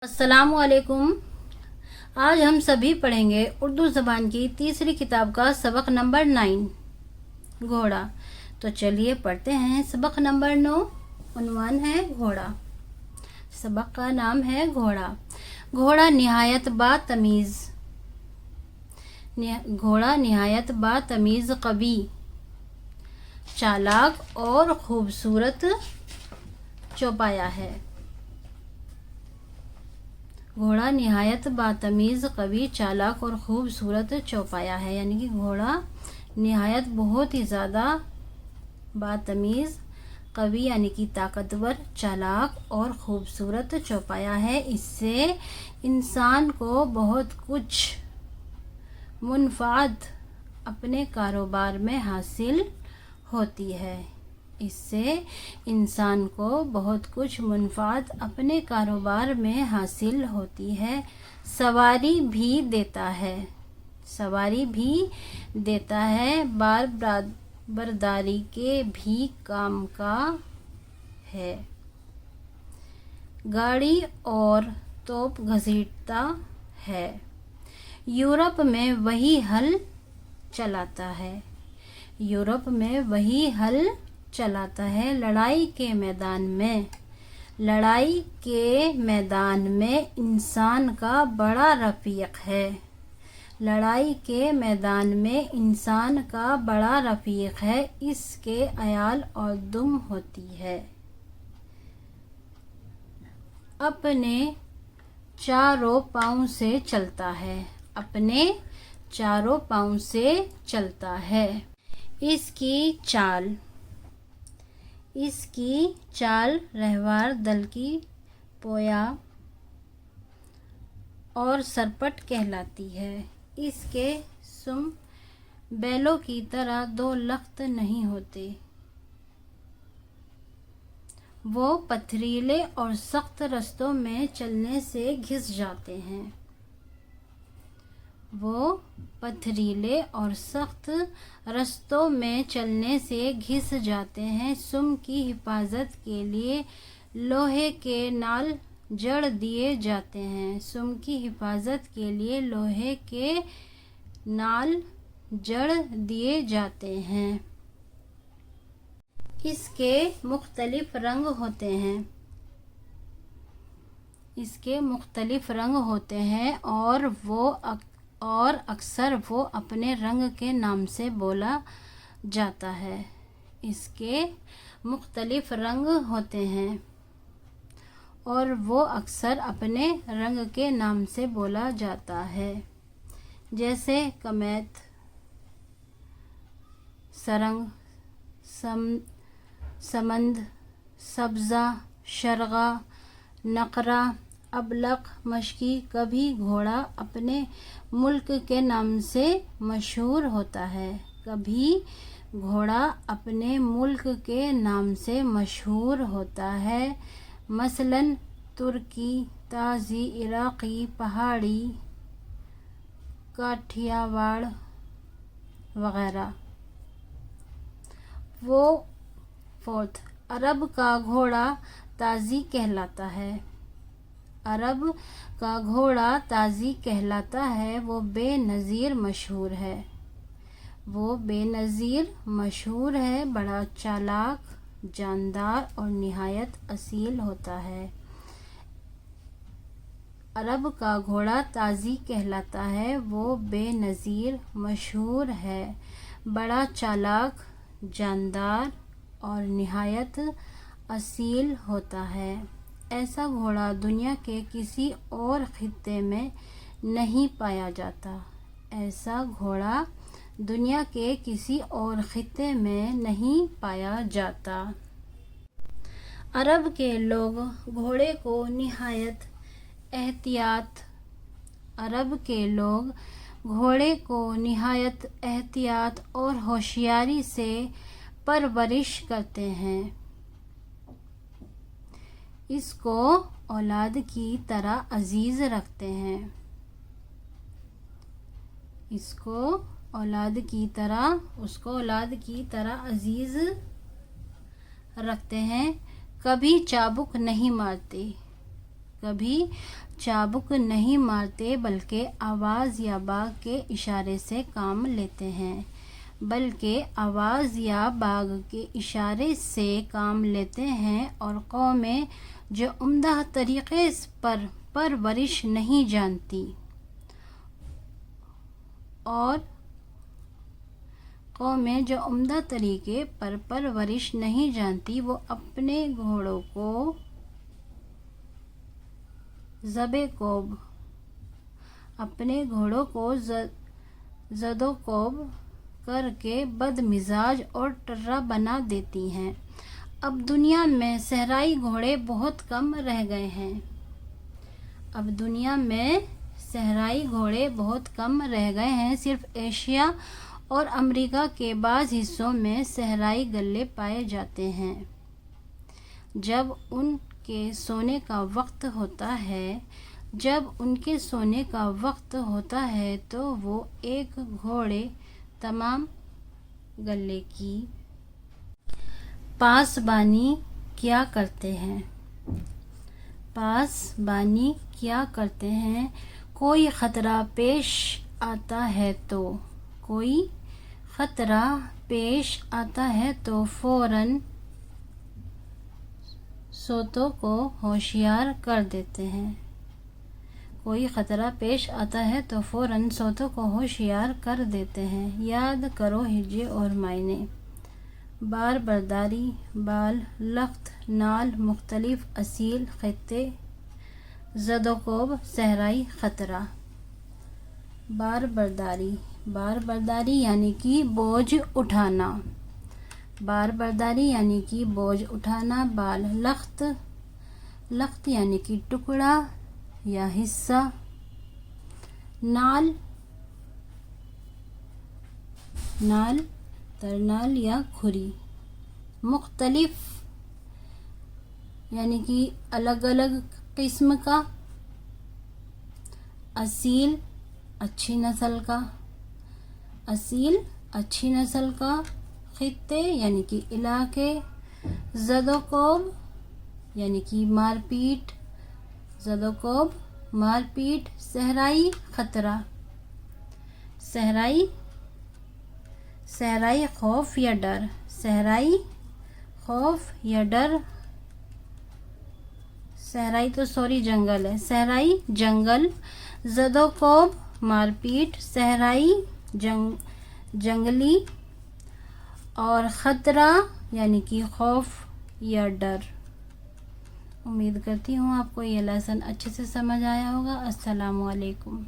السلام علیکم۔ آج ہم سبھی پڑھیں گے اردو زبان کی تیسری کتاب کا سبق نمبر 9 گھوڑا۔ تو چلیے پڑھتے ہیں سبق نمبر 9۔ عنوان ہے گھوڑا۔ سبق کا نام ہے گھوڑا۔ گھوڑا نہایت باتمیز، گھوڑا نہایت باتمیز، قوی، چالاک اور خوبصورت چوپایا ہے۔ گھوڑا نہایت باتمیز، قوی، چالاک اور خوبصورت چوپایا ہے، یعنی کہ گھوڑا نہایت بہت ہی زیادہ باتمیز، قوی یعنی کہ طاقتور، چالاک اور خوبصورت چوپایا ہے۔ اس سے انسان کو بہت کچھ منفعت اپنے کاروبار میں حاصل ہوتی ہے۔ اس سے انسان کو بہت کچھ منفعت اپنے کاروبار میں حاصل ہوتی ہے۔ سواری بھی دیتا ہے، سواری بھی دیتا ہے، بار برداری کے بھی کام کا ہے۔ گاڑی اور توپ گھسیٹتا ہے۔ یورپ میں وہی ہل چلاتا ہے، یورپ میں وہی ہل چلاتا ہے۔ لڑائی کے میدان میں، لڑائی کے میدان میں انسان کا بڑا رفیق ہے، لڑائی کے میدان میں انسان کا بڑا رفیق ہے۔ اس کے عیال اور دم ہوتی ہے۔ اپنے چاروں پاؤں سے چلتا ہے، اپنے چاروں پاؤں سے چلتا ہے۔ اس کی چال، اس کی چال رہوار دل کی پویا اور سرپٹ کہلاتی ہے۔ اس کے سم بیلوں کی طرح دو لخت نہیں ہوتے، وہ پتھریلے اور سخت رستوں میں چلنے سے گھس جاتے ہیں، وہ پتھریلے اور سخت رستوں میں چلنے سے گھس جاتے ہیں۔ سم کی حفاظت کے لیے لوہے کے نال جڑ دیے جاتے ہیں، سم کی حفاظت کے لیے لوہے کے نال جڑ دیے جاتے ہیں۔ اس کے مختلف رنگ ہوتے ہیں، اس کے مختلف رنگ ہوتے ہیں اور اکثر وہ اپنے رنگ کے نام سے بولا جاتا ہے۔ اس کے مختلف رنگ ہوتے ہیں اور وہ اکثر اپنے رنگ کے نام سے بولا جاتا ہے، جیسے کمیت، سرنگ، سمند، سبزہ، شرغہ، نقرہ، ابلق، مشکی۔ کبھی گھوڑا اپنے ملک کے نام سے مشہور ہوتا ہے، کبھی گھوڑا اپنے ملک کے نام سے مشہور ہوتا ہے، مثلاً ترکی، تازی، عراقی، پہاڑی، کاٹھیاواڑ وغیرہ۔ عرب کا گھوڑا تازی کہلاتا ہے، عرب کا گھوڑا تازی کہلاتا ہے، وہ بے نظیر مشہور ہے، وہ بے نظیر مشہور ہے، بڑا چالاک، جاندار اور نہایت اصیل ہوتا ہے۔ عرب کا گھوڑا تازی کہلاتا ہے، وہ بے نظیر مشہور ہے، بڑا چالاک، جاندار اور نہایت اصیل ہوتا ہے۔ ایسا گھوڑا دنیا کے کسی اور خطے میں نہیں پایا جاتا، ایسا گھوڑا دنیا کے کسی اور خطے میں نہیں پایا جاتا۔ عرب کے لوگ گھوڑے کو نہایت احتیاط اور ہوشیاری سے پرورش کرتے ہیں، اس کو اولاد کی طرح عزیز رکھتے ہیں، اس کو اولاد کی طرح عزیز رکھتے ہیں۔ کبھی چابک نہیں مارتے، کبھی چابک نہیں مارتے بلکہ آواز یا باغ کے اشارے سے کام لیتے ہیں اور قومیں جو عمدہ طریقے پر پرورش نہیں جانتی وہ اپنے گھوڑوں کو زد و کوب کر کے بد مزاج اور ٹرا بنا دیتی ہیں۔ اب دنیا میں صحرائی گھوڑے بہت کم رہ گئے ہیں۔ صرف ایشیا اور امریکہ کے بعض حصوں میں صحرائی گلے پائے جاتے ہیں۔ جب ان کے سونے کا وقت ہوتا ہے تو وہ ایک گھوڑے تمام گلے کی پاسبانی کیا کرتے ہیں۔ کوئی خطرہ پیش آتا ہے تو فوراً سوتوں کو ہوشیار کر دیتے ہیں۔ یاد کرو ہجے اور معنی: بار برداری، بال، لخت، نال، مختلف اصیل خطے، زد و کوب، صحرائی خطرہ۔ بار برداری یعنی کہ بوجھ اٹھانا۔ بال، لخت یعنی کہ ٹکڑا یا حصہ۔ نال، ترنال یا کھری۔ مختلف یعنی کہ الگ الگ قسم کا۔ اصیل، اچھی نسل کا۔ خطے یعنی کہ علاقے۔ زد و کوب یعنی کہ مار پیٹ۔ صحرائی خطرہ، صحرائی خوف یا ڈر۔ صحرائی جنگل۔ زد و کوب، مار پیٹ، صحرائی جنگلی اور خطرہ یعنی کہ خوف یا ڈر۔ امید کرتی ہوں آپ کو یہ لیسن اچھے سے سمجھ آیا ہوگا۔ السلام علیکم۔